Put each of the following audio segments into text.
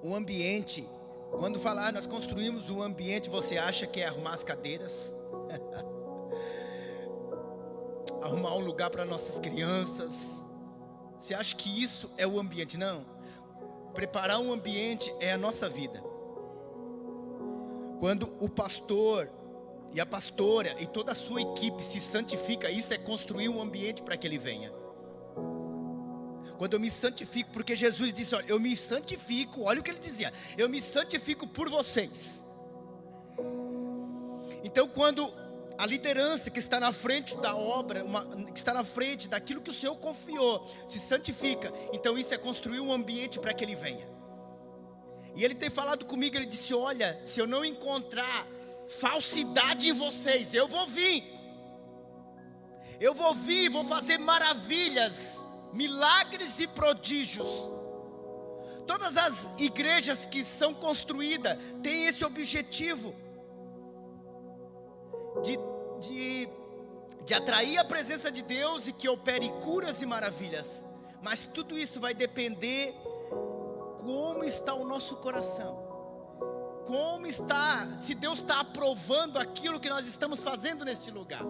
O ambiente, quando falar nós construímos um ambiente, você acha que é arrumar as cadeiras? Arrumar um lugar para nossas crianças? Você acha que isso é o ambiente? Não. Preparar um ambiente é a nossa vida. Quando o pastor e a pastora e toda a sua equipe se santifica, isso é construir um ambiente para que ele venha. Quando eu me santifico, porque Jesus disse, olha, eu me santifico, olha o que ele dizia, eu me santifico por vocês. Então quando a liderança que está na frente da obra, que está na frente daquilo que o Senhor confiou, se santifica, então isso é construir um ambiente para que ele venha. E ele tem falado comigo, ele disse, olha, se eu não encontrar falsidade em vocês, eu vou vir, vou fazer maravilhas, milagres e prodígios. Todas as igrejas que são construídas têm esse objetivo de atrair a presença de Deus e que opere curas e maravilhas. Mas tudo isso vai depender como está o nosso coração, como está, se Deus está aprovando aquilo que nós estamos fazendo neste lugar.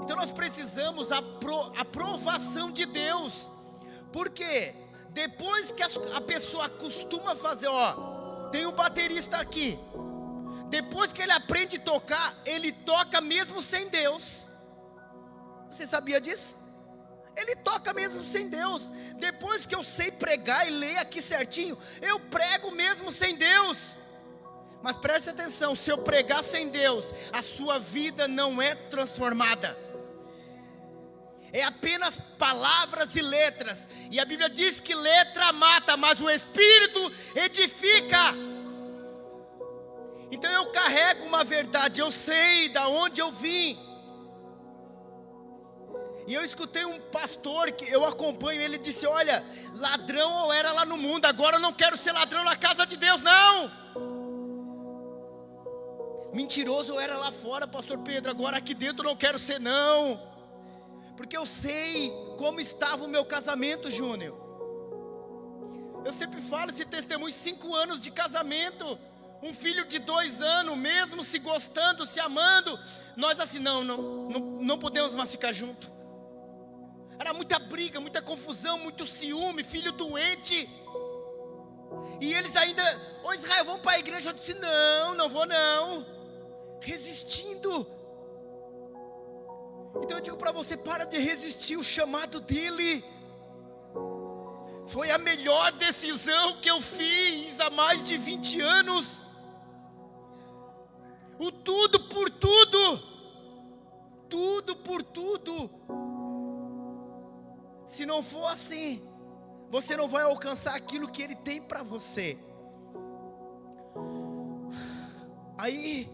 Então nós precisamos aprovação de Deus, porque depois que a pessoa acostuma a fazer, tem um baterista aqui, depois que ele aprende a tocar, ele toca mesmo sem Deus. Você sabia disso? Ele toca mesmo sem Deus. Depois que eu sei pregar e ler aqui certinho, eu prego mesmo sem Deus. Mas preste atenção, se eu pregar sem Deus, a sua vida não é transformada. É apenas palavras e letras. E a Bíblia diz que letra mata, mas o Espírito edifica. Então eu carrego uma verdade, eu sei da onde eu vim. E eu escutei um pastor que eu acompanho, ele disse, olha, ladrão eu era lá no mundo, agora eu não quero ser ladrão na casa de Deus, não. Mentiroso eu era lá fora, pastor Pedro, agora aqui dentro eu não quero ser, não. Porque eu sei como estava o meu casamento, Júnior. Eu sempre falo esse testemunho, 5 anos de casamento, um filho de 2 anos, mesmo se gostando, se amando, nós assim, não podemos mais ficar juntos. Era muita briga, muita confusão, muito ciúme, filho doente. E eles ainda, Israel, vamos para a igreja? Eu disse, não vou não. Resistindo. Então eu digo para você, para de resistir o chamado dele. Foi a melhor decisão que eu fiz há mais de 20 anos. O tudo por tudo. Tudo por tudo. Se não for assim, você não vai alcançar aquilo que ele tem para você. Aí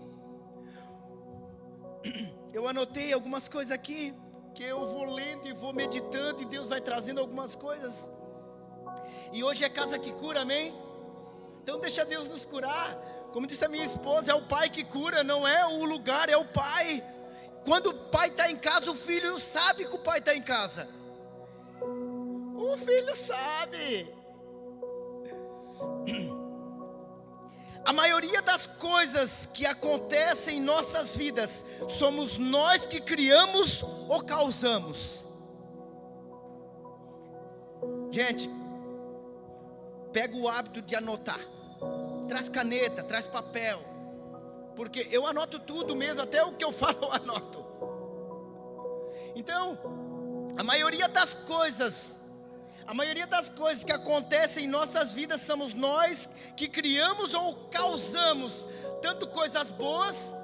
eu anotei algumas coisas aqui, que eu vou lendo e vou meditando, e Deus vai trazendo algumas coisas. E hoje é casa que cura, amém? Então deixa Deus nos curar. Como disse a minha esposa, é o pai que cura, não é o lugar, é o pai. Quando o pai está em casa, o filho sabe que o pai está em casa. O filho sabe. A maioria das coisas que acontecem em nossas vidas, somos nós que criamos ou causamos. Gente, pega o hábito de anotar. Traz caneta, traz papel. Porque eu anoto tudo mesmo, até o que eu falo eu anoto. Então, a maioria das coisas que acontecem em nossas vidas, somos nós que criamos ou causamos, tanto coisas boas,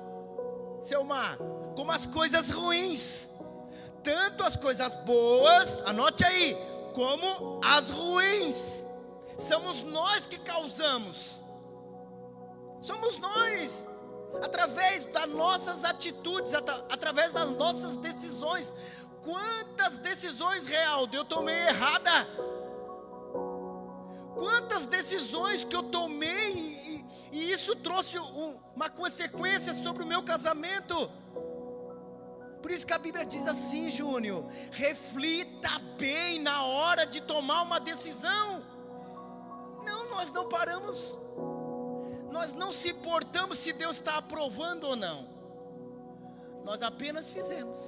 seu Mar, como as coisas ruins. Tanto as coisas boas, anote aí, como as ruins. Somos nós que causamos. Somos nós, através das nossas atitudes, através das nossas decisões. Quantas decisões, Realdo, eu tomei errada? Quantas decisões que eu tomei e isso trouxe uma consequência sobre o meu casamento? Por isso que a Bíblia diz assim, Júnior, reflita bem na hora de tomar uma decisão. Não nós não paramos, nós não se importamos se Deus está aprovando ou não. Nós apenas fizemos.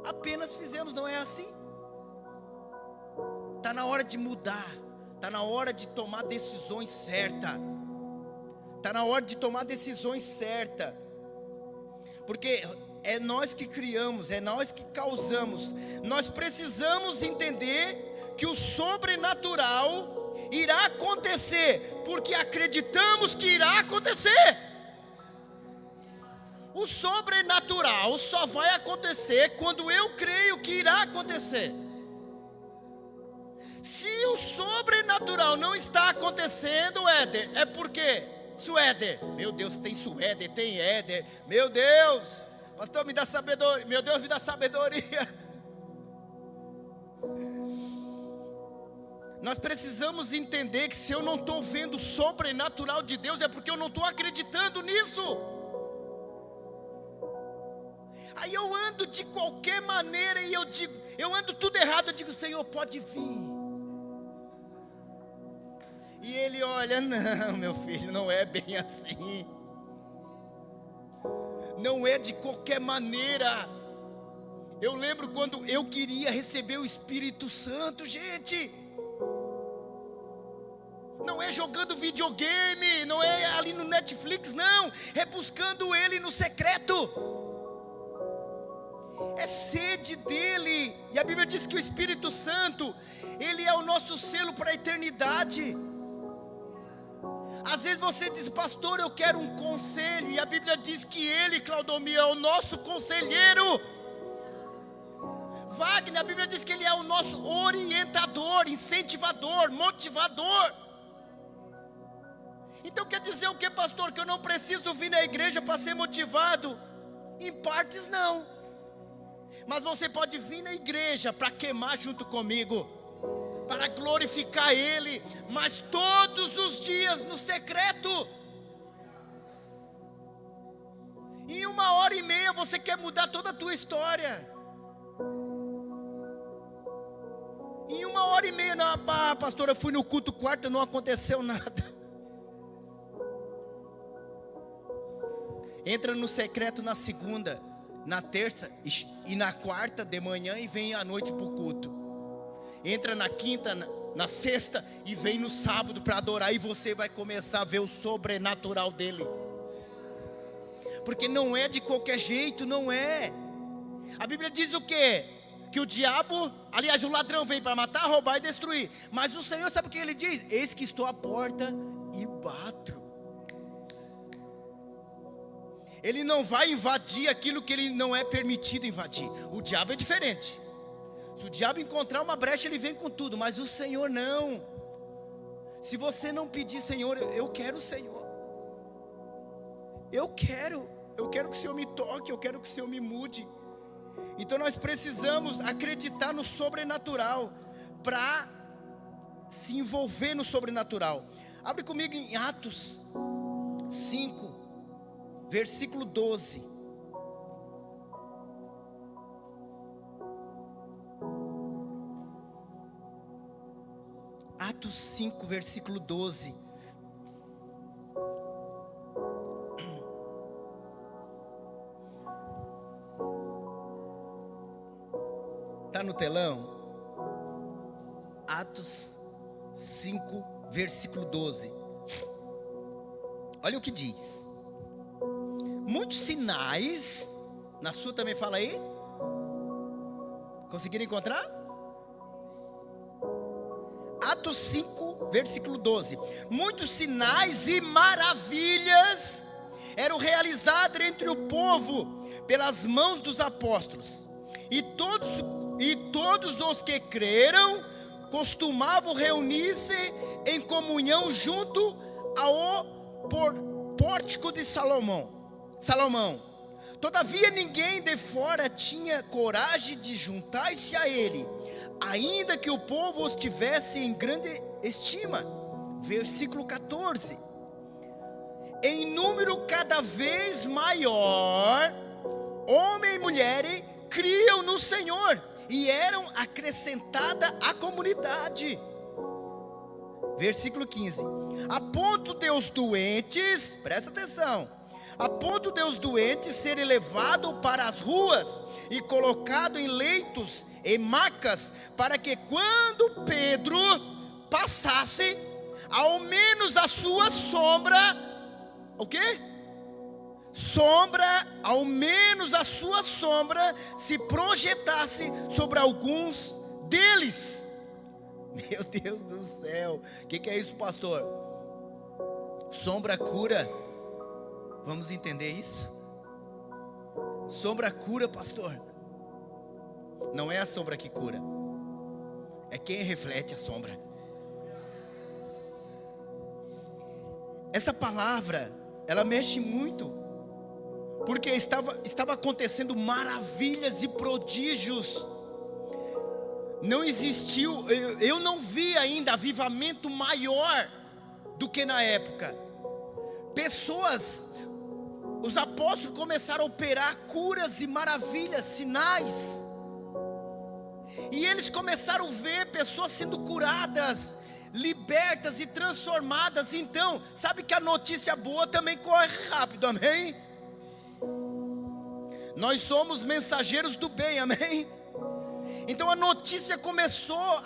Apenas fizemos, não é assim? Está na hora de mudar. Está na hora de tomar decisões certas. Está na hora de tomar decisões certas. Porque é nós que criamos, é nós que causamos. Nós precisamos entender que o sobrenatural irá acontecer, porque acreditamos que irá acontecer. O sobrenatural só vai acontecer quando eu creio que irá acontecer. Se o sobrenatural não está acontecendo, Éder, é porque Suéder, meu Deus, tem Suéder, tem Éder, meu Deus, pastor, me dá sabedoria, meu Deus, me dá sabedoria. Nós precisamos entender que se eu não estou vendo o sobrenatural de Deus, é porque eu não estou acreditando nisso. Aí eu ando de qualquer maneira e eu ando tudo errado, eu digo, Senhor, pode vir. E Ele olha, não, meu filho, não é bem assim. Não é de qualquer maneira. Eu lembro quando eu queria receber o Espírito Santo, gente. Não é jogando videogame, não é ali no Netflix, não. É buscando Ele no secreto. É sede dEle. E a Bíblia diz que o Espírito Santo, Ele é o nosso selo para a eternidade. Às vezes você diz, pastor, eu quero um conselho. E a Bíblia diz que Ele, Claudomir, é o nosso conselheiro. Wagner, a Bíblia diz que Ele é o nosso orientador, incentivador, motivador. Então quer dizer o que, pastor? Que eu não preciso vir na igreja para ser motivado? Em partes não. Mas você pode vir na igreja para queimar junto comigo, para glorificar Ele, mas todos os dias no secreto. Em 1h30 você quer mudar toda a tua história. Em 1h30, não, pastor, eu fui no culto quarta, não aconteceu nada. Entra no secreto na segunda, na terça e na quarta de manhã e vem à noite para o culto. Entra na quinta, na sexta e vem no sábado para adorar. E você vai começar a ver o sobrenatural dele. Porque não é de qualquer jeito, não é. A Bíblia diz o quê? Que o diabo, aliás, o ladrão vem para matar, roubar e destruir. Mas o Senhor sabe o que Ele diz? Eis que estou à porta e bato. Ele não vai invadir aquilo que ele não é permitido invadir. O diabo é diferente. Se o diabo encontrar uma brecha, ele vem com tudo. Mas o Senhor não. Se você não pedir, Senhor, eu quero o Senhor. Eu quero que o Senhor me toque, eu quero que o Senhor me mude. Então nós precisamos acreditar no sobrenatural para se envolver no sobrenatural. Abre comigo em Atos 5. Versículo 12. Atos 5, versículo 12. Está no telão? Atos 5, versículo 12. Olha o que diz. Muitos sinais, na sua também fala aí? Conseguiram encontrar? Atos 5, versículo 12. Muitos sinais e maravilhas eram realizados entre o povo pelas mãos dos apóstolos. E todos os que creram costumavam reunir-se em comunhão junto ao pórtico de Salomão. Todavia ninguém de fora tinha coragem de juntar-se a ele, ainda que o povo os tivesse em grande estima. Versículo 14. Em número cada vez maior, homens e mulheres criam no Senhor e eram acrescentada à comunidade. Versículo 15: a ponto de os doentes, presta atenção, a ponto de os doentes serem levados para as ruas e colocados em leitos, em macas, para que quando Pedro passasse, ao menos a sua sombra, o quê? Ao menos a sua sombra se projetasse sobre alguns deles. Meu Deus do céu, o que é isso, pastor? Sombra cura. Vamos entender isso? Sombra cura, pastor. Não é a sombra que cura, é quem reflete a sombra. Essa palavra, ela mexe muito, porque estava acontecendo maravilhas e prodígios. Não existiu, eu não vi ainda avivamento maior do que na época. Pessoas, os apóstolos começaram a operar curas e maravilhas, sinais. E eles começaram a ver pessoas sendo curadas, libertas e transformadas. Então, sabe que a notícia boa também corre rápido, amém? Nós somos mensageiros do bem, amém? Então a notícia começou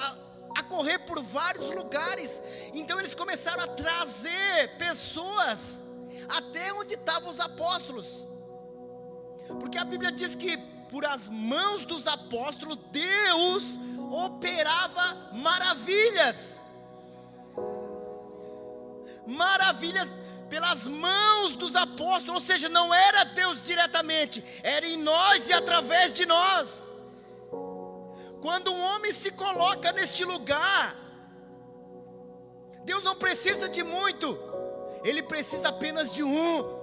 a correr por vários lugares. Então eles começaram a trazer pessoas até onde estavam os apóstolos, porque a Bíblia diz que por as mãos dos apóstolos Deus operava maravilhas. Maravilhas pelas mãos dos apóstolos, ou seja, não era Deus diretamente, era em nós e através de nós. Quando um homem se coloca neste lugar, Deus não precisa de muito, Ele precisa apenas de um.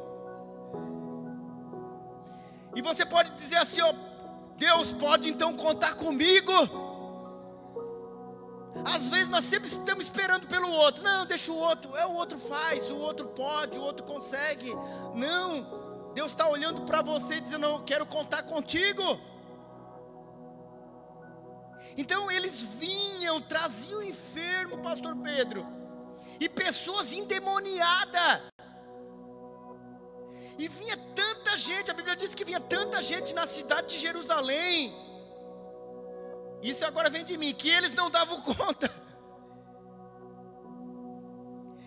E você pode dizer assim, ó, Deus pode então contar comigo. Às vezes nós sempre estamos esperando pelo outro. Não, deixa o outro, o outro faz, o outro pode, o outro consegue. Não, Deus está olhando para você e dizendo, não, eu quero contar contigo. Então eles vinham, traziam enfermo, pastor Pedro, e pessoas endemoniadas. E vinha tanta gente, a Bíblia diz que vinha tanta gente na cidade de Jerusalém. Isso agora vem de mim, que eles não davam conta.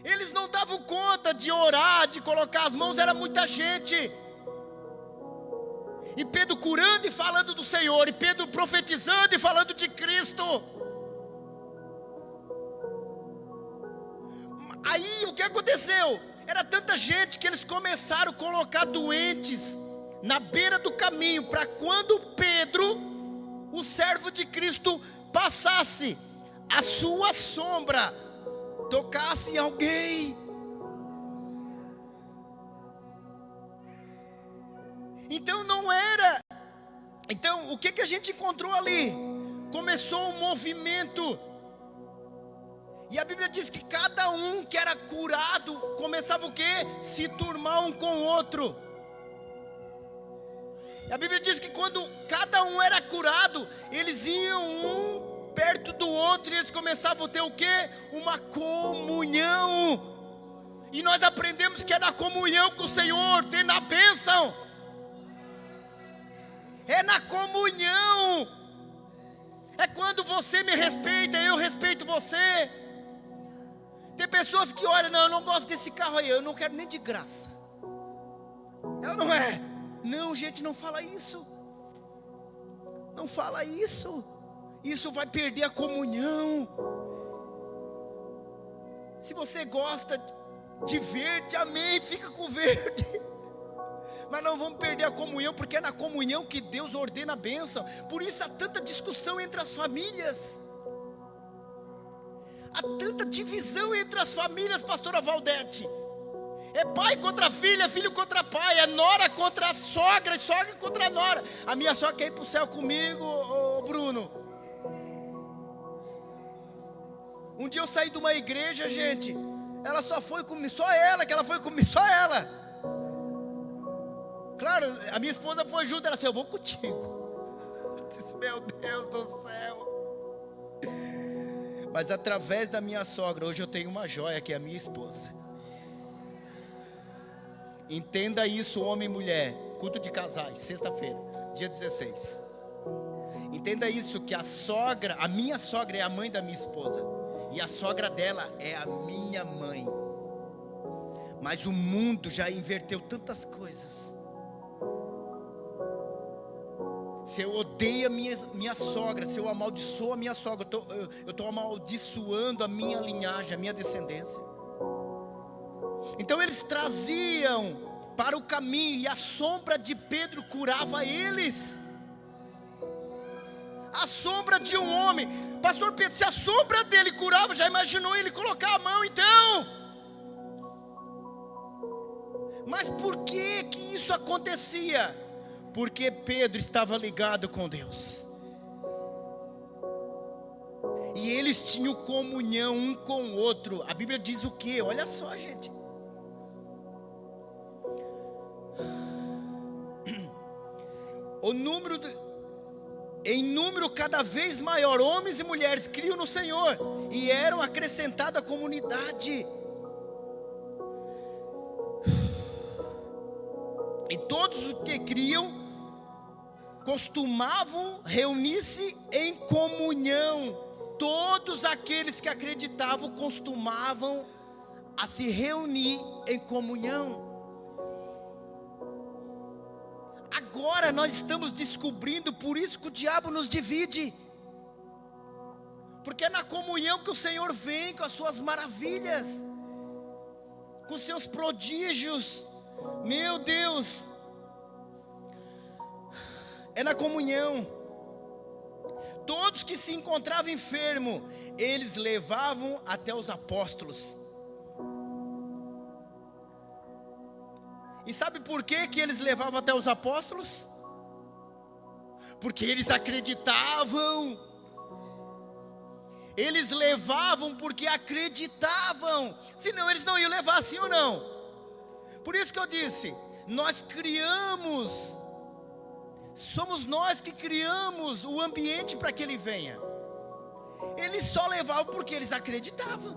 Eles não davam conta de orar, de colocar as mãos, era muita gente. E Pedro curando e falando do Senhor, e Pedro profetizando e falando de Cristo. Aí o que aconteceu? Era tanta gente que eles começaram a colocar doentes na beira do caminho, para quando Pedro, o servo de Cristo, passasse, a sua sombra tocasse em alguém. Então não era. Então o que a gente encontrou ali? Começou um movimento. E a Bíblia diz que cada um que era curado começava o quê? Se turmar um com o outro. E a Bíblia diz que quando cada um era curado, eles iam um perto do outro e eles começavam a ter o quê? Uma comunhão. E nós aprendemos que é na comunhão com o Senhor, tem na bênção. É na comunhão. É quando você me respeita, eu respeito você. Tem pessoas que olham, não, eu não gosto desse carro aí, eu não quero nem de graça. É ou não é? Não, gente, não fala isso. Não fala isso. Isso vai perder a comunhão. Se você gosta de verde, amém, fica com verde. Mas não vamos perder a comunhão, porque é na comunhão que Deus ordena a bênção. Por isso há tanta discussão entre as famílias. Há tanta divisão entre as famílias, pastora Valdete. É pai contra filha, filho contra pai, é nora contra a sogra, e sogra contra a nora. A minha sogra quer ir para o céu comigo, ô Bruno. Um dia eu saí de uma igreja, gente, ela só foi comigo, só ela, que ela foi comigo, só ela. Claro, a minha esposa foi junto, ela disse, eu vou contigo. Eu disse, meu Deus do céu. Mas através da minha sogra, hoje eu tenho uma joia que é a minha esposa. Entenda isso, homem e mulher. Culto de casais, sexta-feira, dia 16. Entenda isso, que a minha sogra é a mãe da minha esposa. E a sogra dela é a minha mãe. Mas o mundo já inverteu tantas coisas. Se eu odeio a minha sogra, se eu amaldiçoo a minha sogra, eu estou amaldiçoando a minha linhagem, a minha descendência. Então eles traziam para o caminho, e a sombra de Pedro curava eles. A sombra de um homem. Pastor Pedro, se a sombra dele curava, já imaginou ele colocar a mão então? Mas por que isso acontecia? Porque Pedro estava ligado com Deus. E eles tinham comunhão um com o outro. A Bíblia diz o quê? Olha só, gente. Em número cada vez maior, homens e mulheres criam no Senhor e eram acrescentada à comunidade. E todos os que criam costumavam reunir-se em comunhão. Todos aqueles que acreditavam costumavam a se reunir em comunhão. Agora nós estamos descobrindo, por isso que o diabo nos divide. Porque é na comunhão que o Senhor vem com as suas maravilhas, com os seus prodígios. Meu Deus, é na comunhão. Todos que se encontravam enfermos, eles levavam até os apóstolos. E sabe por que eles levavam até os apóstolos? Porque eles acreditavam. Eles levavam porque acreditavam. Senão eles não iam levar, sim ou não? Por isso que eu disse, nós criamos, somos nós que criamos o ambiente para que ele venha. Eles só levavam porque eles acreditavam.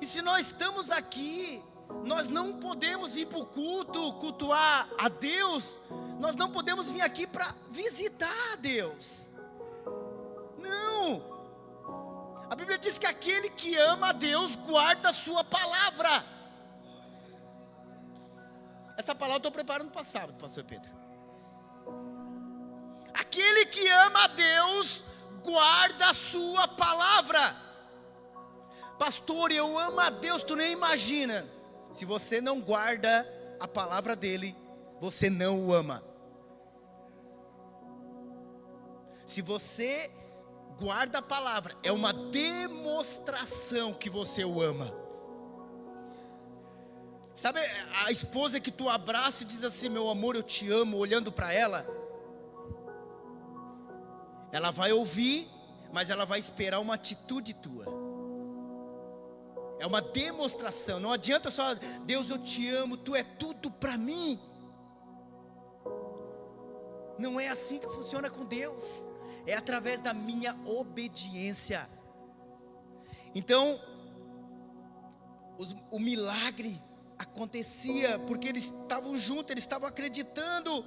E se nós estamos aqui, nós não podemos vir para o culto, cultuar a Deus. Nós não podemos vir aqui para visitar a Deus. Não. A Bíblia diz que aquele que ama a Deus guarda a sua palavra. Essa palavra eu estou preparando para sábado, pastor Pedro. Aquele que ama a Deus guarda a sua palavra. Pastor, eu amo a Deus, tu nem imagina. Se você não guarda a palavra dele, você não o ama. Se você guarda a palavra, é uma demonstração que você o ama. Sabe a esposa que tu abraça e diz assim, meu amor, eu te amo, olhando para ela? Ela vai ouvir, mas ela vai esperar uma atitude tua. É uma demonstração. Não adianta só, Deus, eu te amo, tu é tudo para mim. Não é assim que funciona com Deus. É através da minha obediência. Então, o milagre acontecia porque eles estavam juntos, eles estavam acreditando.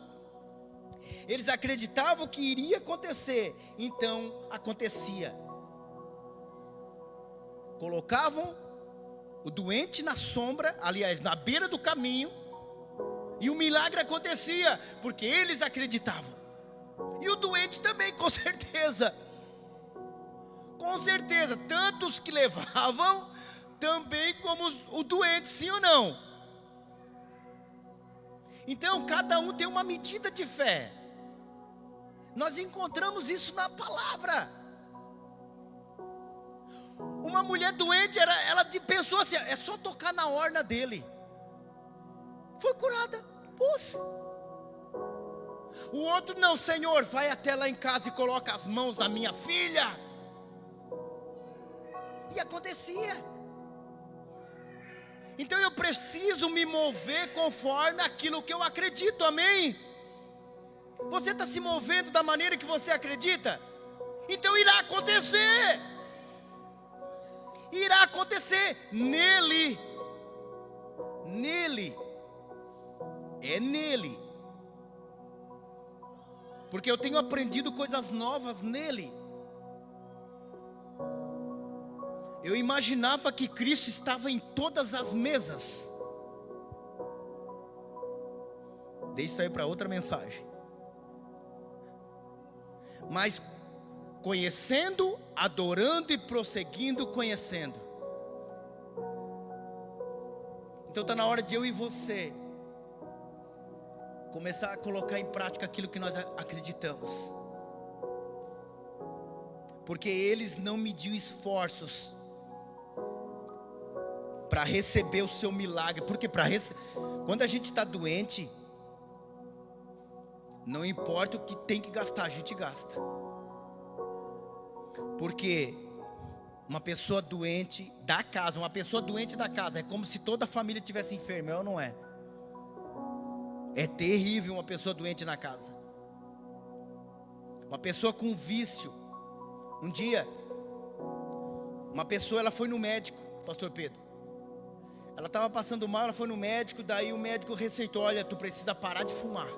Eles acreditavam que iria acontecer, então acontecia. Colocavam o doente na sombra, aliás, na beira do caminho, e o milagre acontecia, porque eles acreditavam. E o doente também, com certeza. Com certeza, tanto os que levavam, também como o doente, sim ou não? Então, cada um tem uma medida de fé. Nós encontramos isso na palavra. Uma mulher doente, ela pensou assim, é só tocar na orna dele. Foi curada. Puf. O outro, não, Senhor, vai até lá em casa e coloca as mãos na minha filha. E acontecia. Então eu preciso me mover conforme aquilo que eu acredito, amém? Você está se movendo da maneira que você acredita? Então irá acontecer. acontecer nele. Nele. É nele. Porque eu tenho aprendido coisas novas nele. Eu imaginava que Cristo estava em todas as mesas. Deixa isso aí para outra mensagem. Mas conhecendo, adorando e prosseguindo conhecendo. Então está na hora de eu e você começar a colocar em prática aquilo que nós acreditamos. Porque eles não mediu esforços para receber o seu milagre. Porque quando a gente está doente, não importa o que tem que gastar, a gente gasta. Porque uma pessoa doente da casa, é como se toda a família tivesse enferma, ou não é? É terrível uma pessoa doente na casa. Uma pessoa com vício. Um dia, uma pessoa, ela foi no médico, pastor Pedro. Ela estava passando mal, ela foi no médico, daí o médico receitou: olha, tu precisa parar de fumar.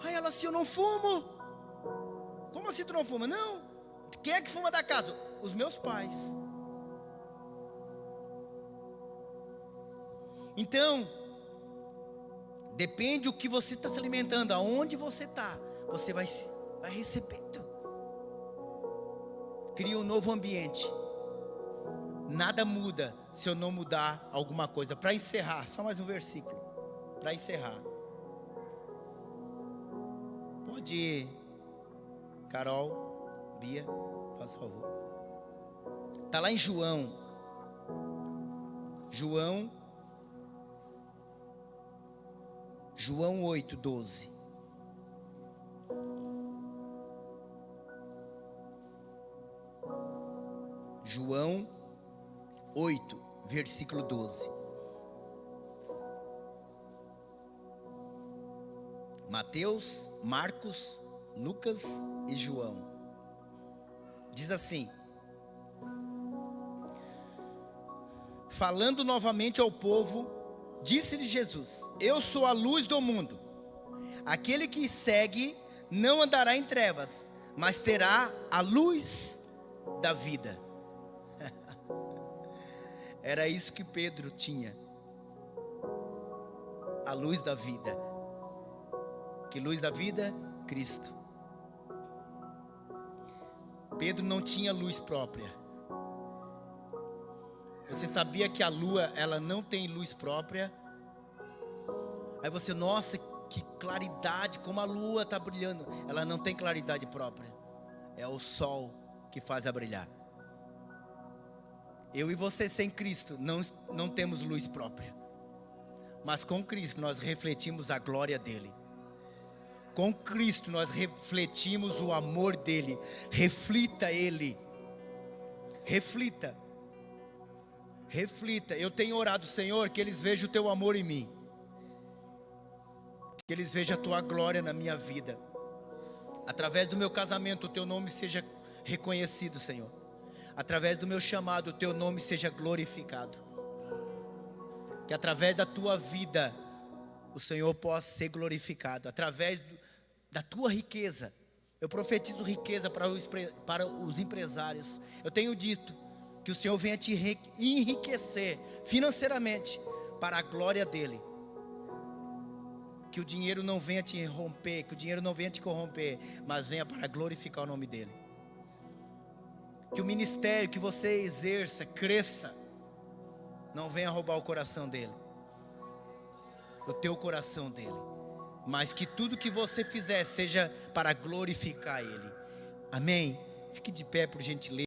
Aí ela assim: eu não fumo. Como assim tu não fuma? Não. Quem é que fuma da casa? Os meus pais. Então, depende do que você está se alimentando, aonde você está, você vai recebendo. Cria um novo ambiente. Nada muda se eu não mudar alguma coisa. Para encerrar, só mais um versículo. Para encerrar. Pode ir, Carol, Bia, faz favor. Está lá em João 8:12. João 8, versículo 12. Mateus, Marcos, Lucas e João. Diz assim: falando novamente ao povo, disse-lhe Jesus: eu sou a luz do mundo. Aquele que segue não andará em trevas, mas terá a luz da vida. Era isso que Pedro tinha. A luz da vida. Que luz da vida? Cristo. Pedro não tinha luz própria. Você sabia que a lua, ela não tem luz própria? Aí você, nossa, que claridade, como a lua está brilhando. Ela não tem claridade própria. É o sol que faz a brilhar. Eu e você sem Cristo não temos luz própria. Mas com Cristo nós refletimos a glória dele. Com Cristo nós refletimos o amor dele. Reflita ele. Reflita. Reflita. Eu tenho orado, Senhor, que eles vejam o teu amor em mim. Que eles vejam a tua glória na minha vida. Através do meu casamento o teu nome seja reconhecido, Senhor. Através do meu chamado o teu nome seja glorificado. Que através da tua vida o Senhor possa ser glorificado. Através da tua riqueza. Eu profetizo riqueza para os empresários. Eu tenho dito que o Senhor venha te enriquecer financeiramente para a glória dele. Que o dinheiro não venha te romper, que o dinheiro não venha te corromper, mas venha para glorificar o nome dele. Que o ministério que você exerça, cresça, não venha roubar o coração dele, o teu coração dele, mas que tudo que você fizer seja para glorificar ele. Amém? Fique de pé por gentileza.